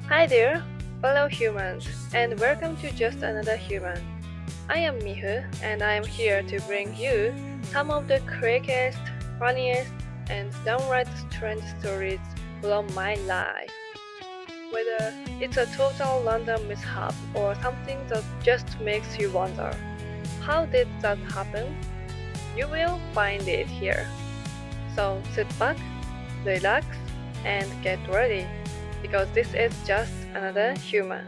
Hi there, fellow humans, and welcome to Just Another Human. I am Mihu, and I am here to bring you some of the quickest, funniest, and downright strange stories from my life. Whether it's a total random mishap or something that just makes you wonder, how did that happen? You will find it here. So sit back, relax, and get ready, because this is just another human.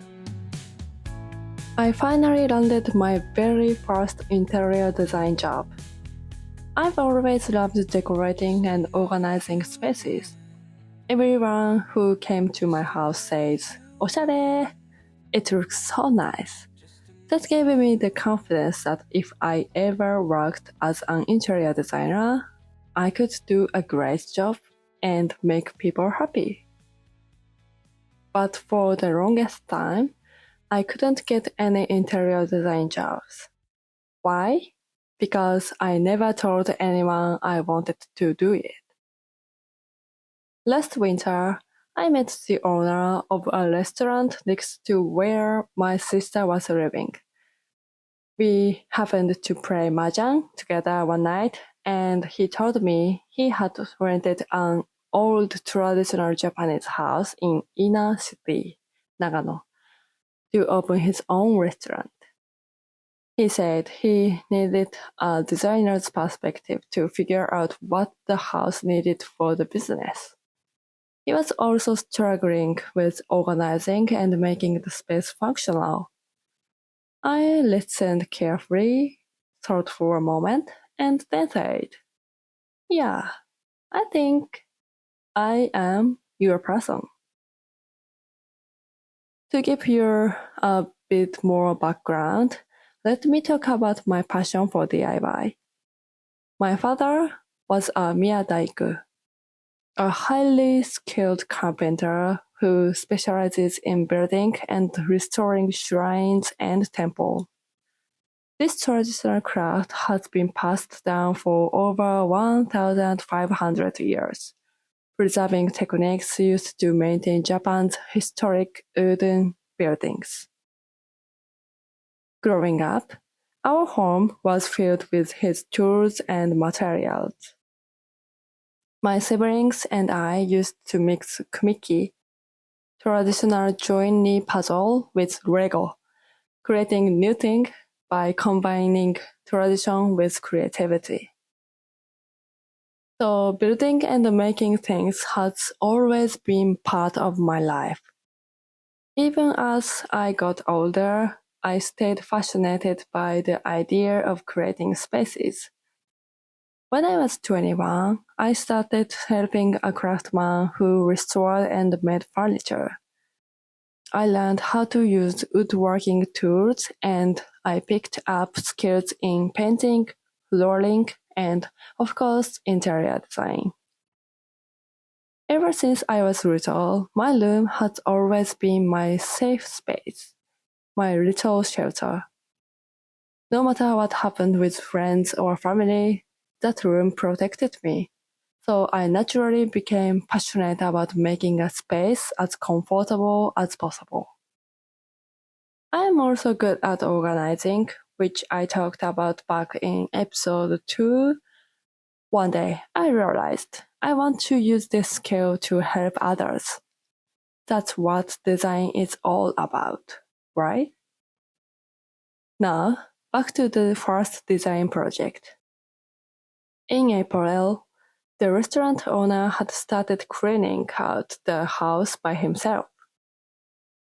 I finally landed my very first interior design job. I've always loved decorating and organizing spaces. Everyone who came to my house says, "오샤레!" It looks so nice. That gave me the confidence that if I ever worked as an interior designer, I could do a great job and make people happy. But for the longest time, I couldn't get any interior design jobs. Why? Because I never told anyone I wanted to do it. Last winter, I met the owner of a restaurant next to where my sister was living. We happened to play Mahjong together one night, and he told me he had rented an old traditional Japanese house in inner city, Nagano, to open his own restaurant. He said he needed a designer's perspective to figure out what the house needed for the business. He was also struggling with organizing and making the space functional. I listened carefully, thought for a moment, and then said, "Yeah, I think I am your person." To give you a bit more background, let me talk about my passion for DIY. My father was a miya-daiku, a highly skilled carpenter who specializes in building and restoring shrines and temples. This traditional craft has been passed down for over 1,500 years, preserving techniques used to maintain Japan's historic wooden buildings. Growing up, our home was filled with his tools and materials. My siblings and I used to mix kumiki, traditional join-knee puzzle, with Lego, creating new things by combining tradition with creativity. So building and making things has always been part of my life. Even as I got older, I stayed fascinated by the idea of creating spaces. When I was 21, I started helping a craftsman who restored and made furniture. I learned how to use woodworking tools, and I picked up skills in painting, flooring, and, of course, interior design. Ever since I was little, my room has always been my safe space, my little shelter. No matter what happened with friends or family, that room protected me. So I naturally became passionate about making a space as comfortable as possible. I am also good at organizing, which I talked about back in episode 2. One day, I realized I want to use this skill to help others. That's what design is all about, right? Now, back to the first design project. In April, the restaurant owner had started cleaning out the house by himself.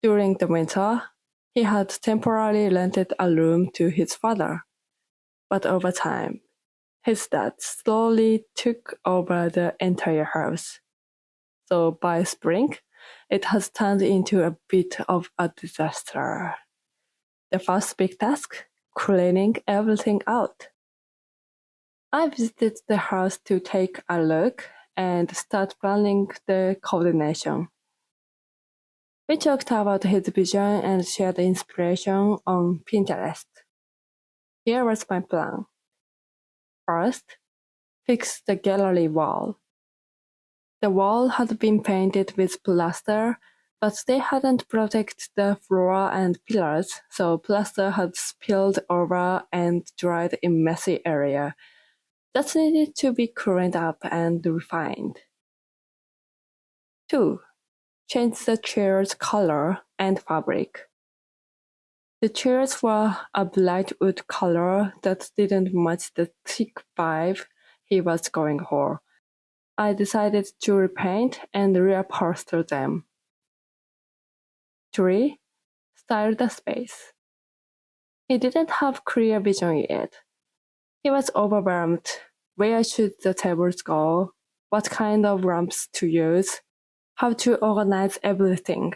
During the winter, he had temporarily rented a room to his father. But over time, his dad slowly took over the entire house. So by spring, it has turned into a bit of a disaster. The first big task, cleaning everything out. I visited the house to take a look and start planning the coordination. We talked about his vision and shared inspiration on Pinterest. Here was my plan. First, fix the gallery wall. The wall had been painted with plaster, but they hadn't protected the floor and pillars, so plaster had spilled over and dried in messy area that needed to be cleaned up and refined. 2. Change the chair's color and fabric. The chairs were a bright wood color that didn't match the thick vibe he was going for. I decided to repaint and reupholster them. 3. Style the space. He didn't have clear vision yet. He was overwhelmed. Where should the tables go? What kind of lamps to use? How to organize everything.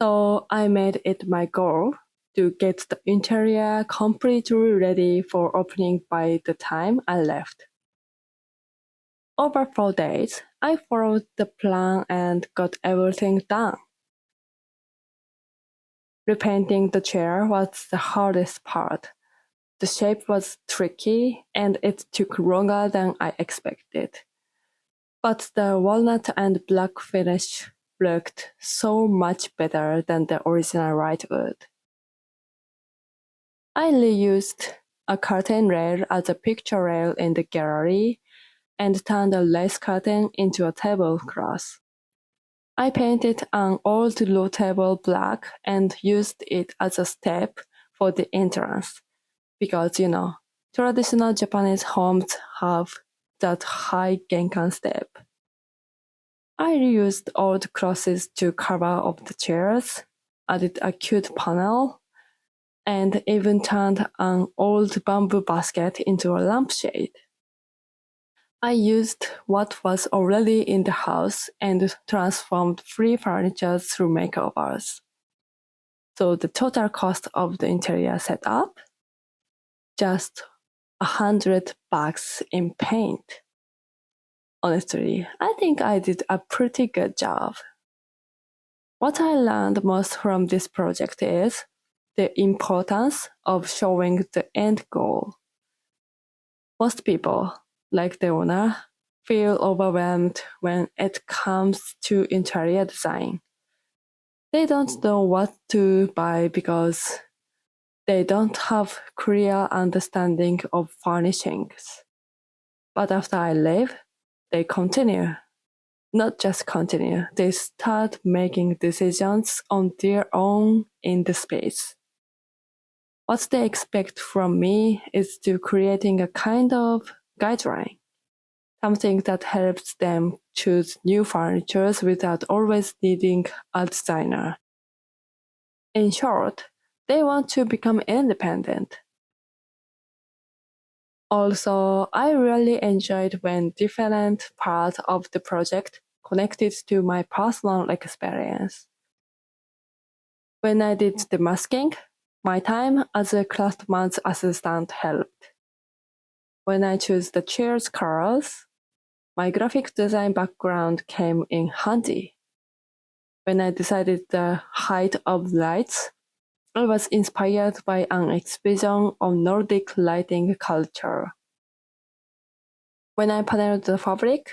So I made it my goal to get the interior completely ready for opening by the time I left. Over 4 days, I followed the plan and got everything done. Repainting the chair was the hardest part. The shape was tricky and it took longer than I expected. But the walnut and black finish looked so much better than the original white wood. I reused a curtain rail as a picture rail in the gallery and turned a lace curtain into a tablecloth. I painted an old low table black and used it as a step for the entrance because, traditional Japanese homes have that high genkan step. I reused old clothes to cover up the chairs, added a cute panel, and even turned an old bamboo basket into a lampshade. I used what was already in the house and transformed free furniture through makeovers. So the total cost of the interior setup? Just $100 in paint. Honestly, I think I did a pretty good job. What I learned most from this project is the importance of showing the end goal. Most people, like the owner, feel overwhelmed when it comes to interior design. They don't know what to buy because they don't have clear understanding of furnishings. But after I leave, they continue. Not just continue, they start making decisions on their own in the space. What they expect from me is to creating a kind of guideline, something that helps them choose new furniture without always needing a designer. In short, they want to become independent. Also, I really enjoyed when different parts of the project connected to my personal experience. When I did the masking, my time as a craftsman's assistant helped. When I chose the chair's colors, my graphic design background came in handy. When I decided the height of lights, I was inspired by an exhibition on Nordic lighting culture. When I paneled the fabric,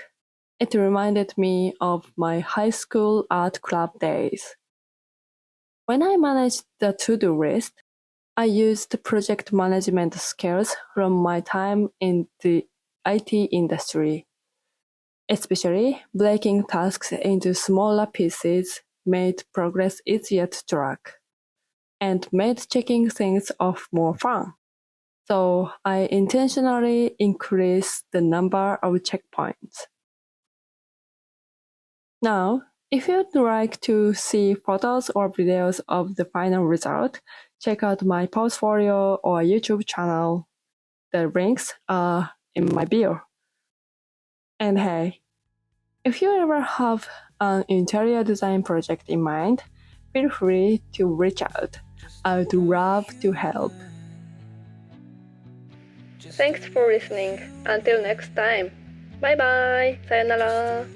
it reminded me of my high school art club days. When I managed the to-do list, I used project management skills from my time in the IT industry. Especially breaking tasks into smaller pieces made progress easier to track and made checking things off more fun. So I intentionally increased the number of checkpoints. Now, if you'd like to see photos or videos of the final result, check out my portfolio or YouTube channel. The links are in my bio. And hey, if you ever have an interior design project in mind, feel free to reach out. I would love to help. Thanks for listening. Until next time. Bye bye. Sayonara.